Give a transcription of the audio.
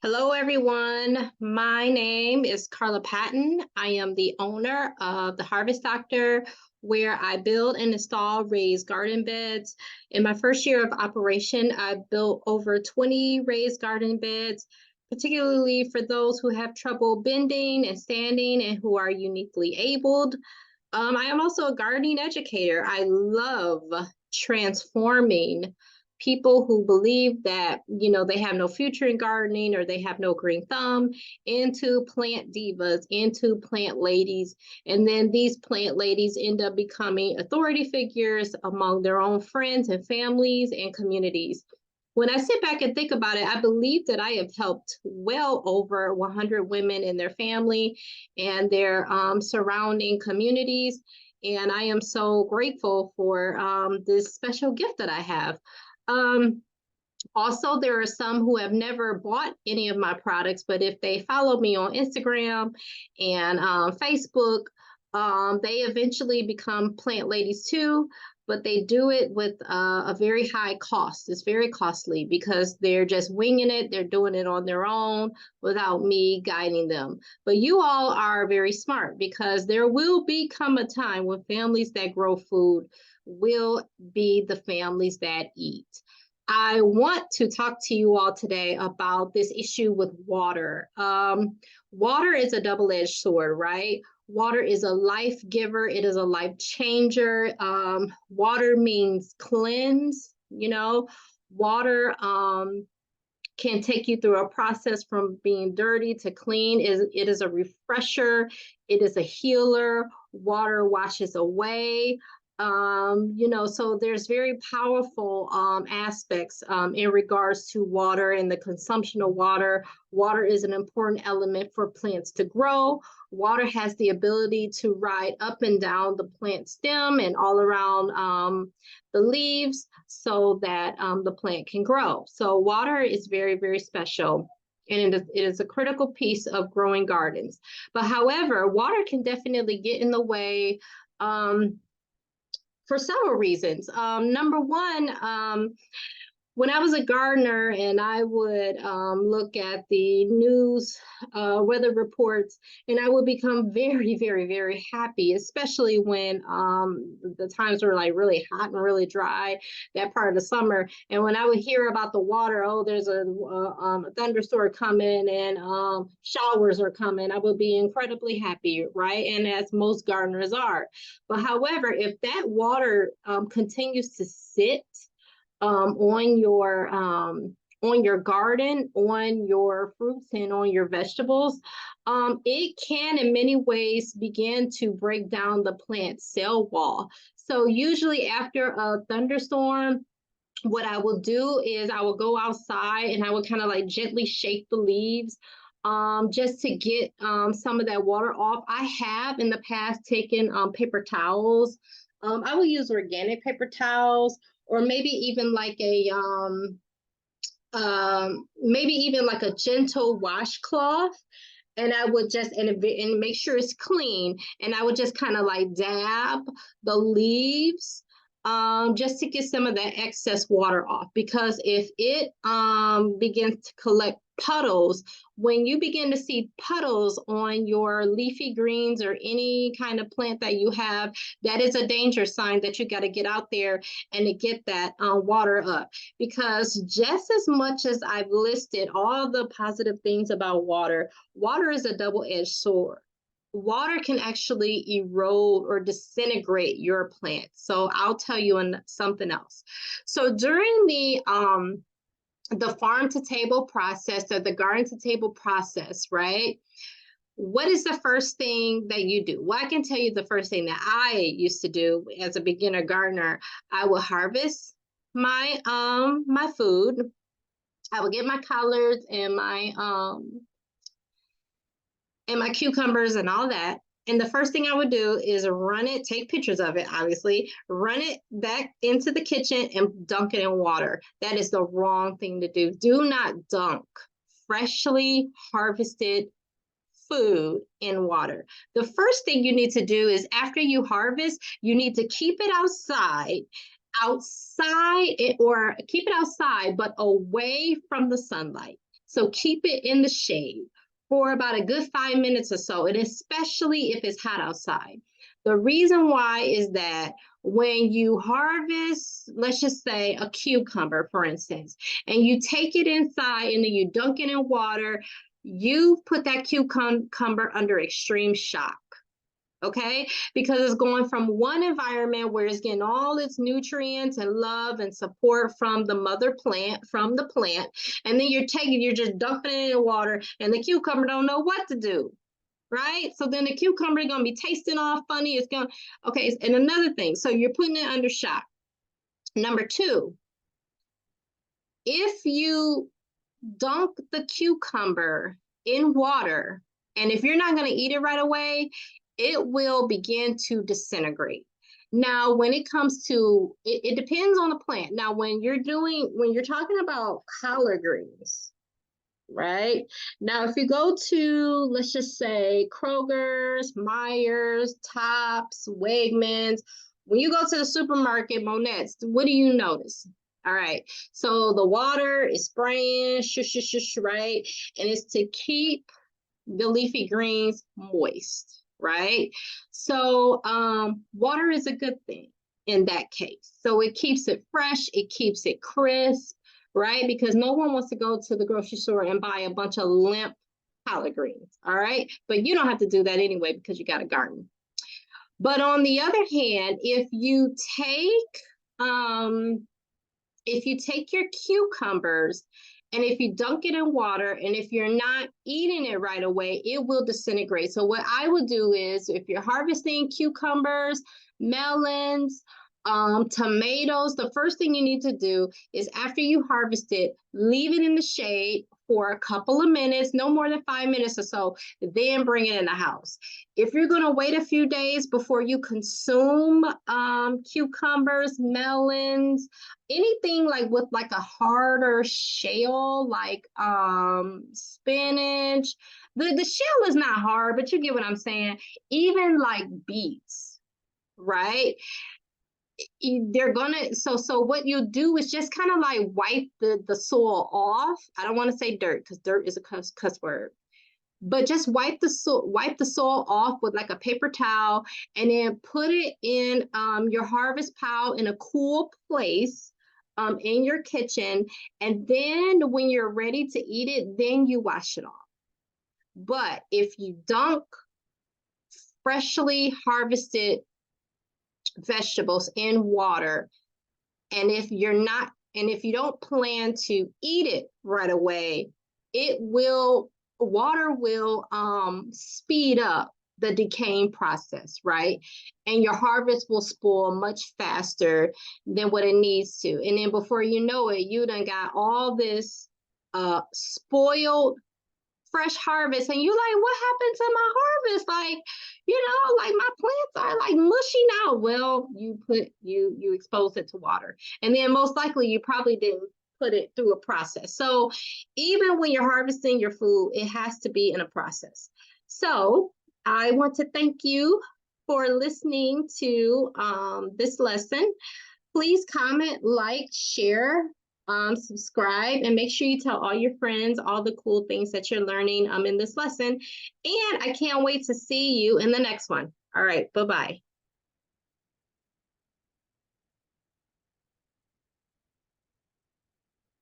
Hello, everyone. My name is Carla Patton. I am the owner of The Harvest Doctor, where I build and install raised garden beds. In my first year of operation, I built over 20 raised garden beds, particularly for those who have trouble bending and standing and who are uniquely abled. I am also a gardening educator. I love transforming people who believe that, they have no future in gardening or they have no green thumb into plant divas, into plant ladies. And then these plant ladies end up becoming authority figures among their own friends and families and communities. When I sit back and think about it, I believe that I have helped well over 100 women and their family and their surrounding communities. And I am so grateful for this special gift that I have. Um, Also, there are some who have never bought any of my products, but if they follow me on Instagram and Facebook, they eventually become plant ladies too, but they do it with a very high cost. It's very costly because they're just winging it. They're doing it on their own without me guiding them. But you all are very smart because there will become a time when families that grow food will be the families that eat. I want to talk to you all today about this issue with water. Water is a double-edged sword, right? Water is a life giver. It is a life changer. Water means cleanse, water can take you through a process from being dirty to clean. It is a refresher. It is a healer. Water washes away. So there's very powerful aspects in regards to water and the consumption of water. Water is an important element for plants to grow. Water has the ability to ride up and down the plant stem and all around the leaves so that the plant can grow. So water is very, very special. And it is a critical piece of growing gardens. But however, water can definitely get in the way for several reasons. Number one, when I was a gardener and I would look at the news weather reports, and I would become very, very, very happy, especially when the times were like really hot and really dry, that part of the summer. And when I would hear about the water, oh, there's a thunderstorm coming and showers are coming, I would be incredibly happy, right? And as most gardeners are. But however, if that water continues to sit on your garden, on your fruits, and on your vegetables, it can in many ways begin to break down the plant cell wall. So usually after a thunderstorm, what I will do is I will go outside and I will kind of like gently shake the leaves just to get some of that water off. I have in the past taken paper towels. I will use organic paper towels or maybe even like a gentle washcloth, and I would just and make sure it's clean, and I would just kind of like dab the leaves just to get some of that excess water off. Because if it begins to collect puddles, when you begin to see puddles on your leafy greens or any kind of plant that you have, that is a danger sign that you got to get out there and to get that water up. Because just as much as I've listed all the positive things about water, water is a double-edged sword. Water can actually erode or disintegrate your plant. So I'll tell you something else. So during the farm to table process or the garden to table process, right? What is the first thing that you do? Well, I can tell you the first thing that I used to do as a beginner gardener. I would harvest my my food. I would get my collards and my cucumbers and all that. And the first thing I would do is run it, take pictures of it, obviously, run it back into the kitchen and dunk it in water. That is the wrong thing to do. Do not dunk freshly harvested food in water. The first thing you need to do is after you harvest, you need to keep it outside, or keep it outside, but away from the sunlight. So keep it in the shade for about a good 5 minutes or so, and especially if it's hot outside. The reason why is that when you harvest, let's just say a cucumber, for instance, and you take it inside and then you dunk it in water, you put that cucumber under extreme shock. Okay, because it's going from one environment where it's getting all its nutrients and love and support from the mother plant, from the plant, and then you're just dumping it in water, and the cucumber don't know what to do, right? So then the cucumber is gonna be tasting all funny. It's gonna, okay, and another thing, so you're putting it under shock. Number two, if you dunk the cucumber in water, and if you're not going to eat it right away, it will begin to disintegrate. Now, when it comes to, it depends on the plant. Now, when you're talking about collard greens, right? Now, if you go to, let's just say Kroger's, Myers, Tops, Wegmans, when you go to the supermarket, Monet's, what do you notice? All right, so the water is spraying, shush, shush, shush, right? And it's to keep the leafy greens moist, right? So water is a good thing in that case. So it keeps it fresh, it keeps it crisp, right? Because no one wants to go to the grocery store and buy a bunch of limp collard greens, all right? But you don't have to do that anyway because you got a garden. But on the other hand, if you take your cucumbers and if you dunk it in water and if you're not eating it right away, it will disintegrate. So what I would do is if you're harvesting cucumbers, melons, tomatoes, the first thing you need to do is after you harvest it, leave it in the shade for a couple of minutes, no more than 5 minutes or so, then bring it in the house. If you're going to wait a few days before you consume cucumbers, melons, anything like with like a harder shell, like spinach, the shell is not hard, but you get what I'm saying. Even like beets, right? They're gonna, so what you do is just kind of like wipe the soil off. I don't want to say dirt because dirt is a cuss word, but just wipe the soil off with like a paper towel and then put it in your harvest pile in a cool place in your kitchen. And then when you're ready to eat it, then you wash it off. But if you dunk freshly harvested vegetables in water, and if you don't plan to eat it right away, water will speed up the decaying process, right? And your harvest will spoil much faster than what it needs to. And then before you know it, you done got all this spoiled fresh harvest, and you're like, what happened to my harvest? Like, like my plants are like mushy now. Well, you exposed it to water, and then most likely you probably didn't put it through a process. So even when you're harvesting your food, it has to be in a process. So I want to thank you for listening to this lesson. Please comment, like, share, subscribe, and make sure you tell all your friends all the cool things that you're learning in this lesson. And I can't wait to see you in the next one. All right, bye-bye.